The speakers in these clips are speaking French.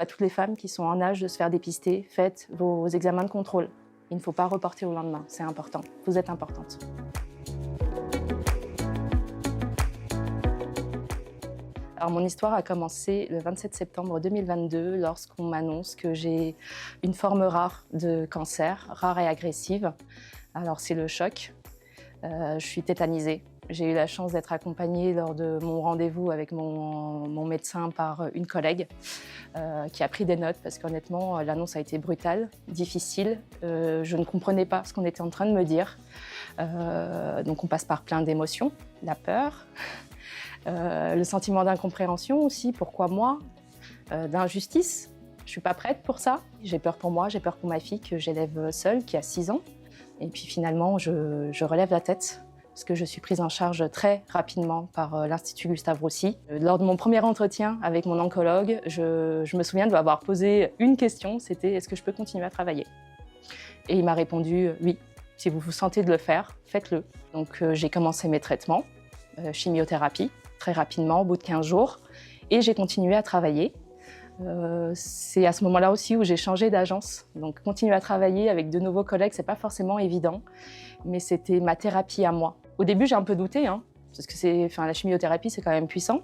À toutes les femmes qui sont en âge de se faire dépister, faites vos examens de contrôle. Il ne faut pas reporter au lendemain, c'est important. Vous êtes importante. Alors, mon histoire a commencé le 27 septembre 2022 lorsqu'on m'annonce que j'ai une forme rare de cancer, rare et agressive. Alors c'est le choc, je suis tétanisée. J'ai eu la chance d'être accompagnée lors de mon rendez-vous avec mon médecin par une collègue qui a pris des notes parce qu'honnêtement, l'annonce a été brutale, difficile. Je ne comprenais pas ce qu'on était en train de me dire. Donc on passe par plein d'émotions, la peur, le sentiment d'incompréhension aussi, pourquoi moi, d'injustice. Je ne suis pas prête pour ça. J'ai peur pour moi, j'ai peur pour ma fille que j'élève seule, qui a 6 ans. Et puis finalement, je relève la tête parce que je suis prise en charge très rapidement par l'Institut Gustave Roussy. Lors de mon premier entretien avec mon oncologue, je me souviens de lui avoir posé une question, c'était « Est-ce que je peux continuer à travailler ?» Et il m'a répondu « Oui, si vous vous sentez de le faire, faites-le ». Donc j'ai commencé mes traitements, chimiothérapie, très rapidement, au bout de 15 jours, et j'ai continué à travailler. C'est à ce moment-là aussi où j'ai changé d'agence. Donc continuer à travailler avec de nouveaux collègues, c'est pas forcément évident, mais c'était ma thérapie à moi. Au début, j'ai un peu douté, parce que la chimiothérapie, c'est quand même puissant.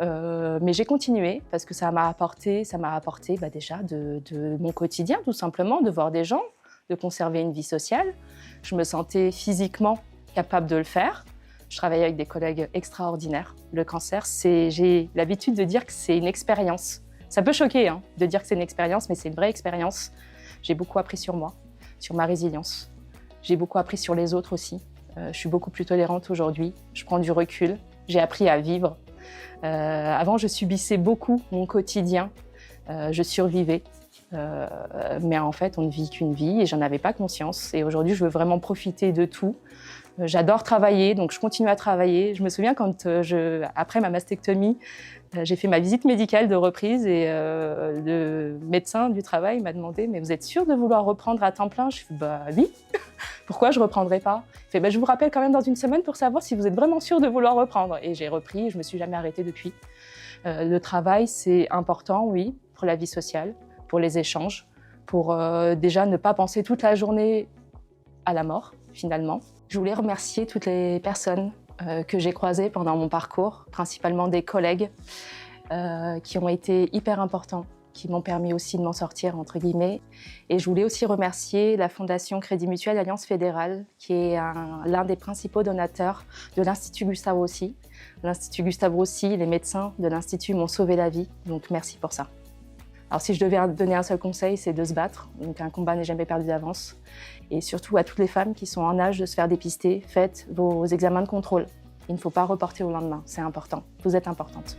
Mais j'ai continué parce que ça m'a apporté déjà de mon quotidien, tout simplement, de voir des gens, de conserver une vie sociale. Je me sentais physiquement capable de le faire. Je travaillais avec des collègues extraordinaires. Le cancer, j'ai l'habitude de dire que c'est une expérience. Ça peut choquer de dire que c'est une expérience, mais c'est une vraie expérience. J'ai beaucoup appris sur moi, sur ma résilience. J'ai beaucoup appris sur les autres aussi. Je suis beaucoup plus tolérante aujourd'hui. Je prends du recul. J'ai appris à vivre. Avant, je subissais beaucoup mon quotidien. Je survivais. Mais en fait, on ne vit qu'une vie et j'en avais pas conscience. Et aujourd'hui, je veux vraiment profiter de tout. J'adore travailler, donc je continue à travailler. Je me souviens quand, après ma mastectomie, j'ai fait ma visite médicale de reprise et le médecin du travail m'a demandé « Mais vous êtes sûre de vouloir reprendre à temps plein ?» Je fais « Bah oui, pourquoi je ne reprendrai pas ?» Il fait « Je vous rappelle quand même dans une semaine pour savoir si vous êtes vraiment sûre de vouloir reprendre. » Et j'ai repris, je ne me suis jamais arrêtée depuis. Le travail, c'est important, oui, pour la vie sociale, pour les échanges, pour déjà ne pas penser toute la journée à la mort, finalement. Je voulais remercier toutes les personnes que j'ai croisées pendant mon parcours, principalement des collègues qui ont été hyper importants, qui m'ont permis aussi de m'en sortir, entre guillemets. Et je voulais aussi remercier la Fondation Crédit Mutuel Alliance Fédérale, qui est l'un des principaux donateurs de l'Institut Gustave Roussy. L'Institut Gustave Roussy, les médecins de l'Institut m'ont sauvé la vie, donc merci pour ça. Alors si je devais donner un seul conseil, c'est de se battre. Donc un combat n'est jamais perdu d'avance. Et surtout à toutes les femmes qui sont en âge de se faire dépister, faites vos examens de contrôle. Il ne faut pas reporter au lendemain, c'est important. Vous êtes importante.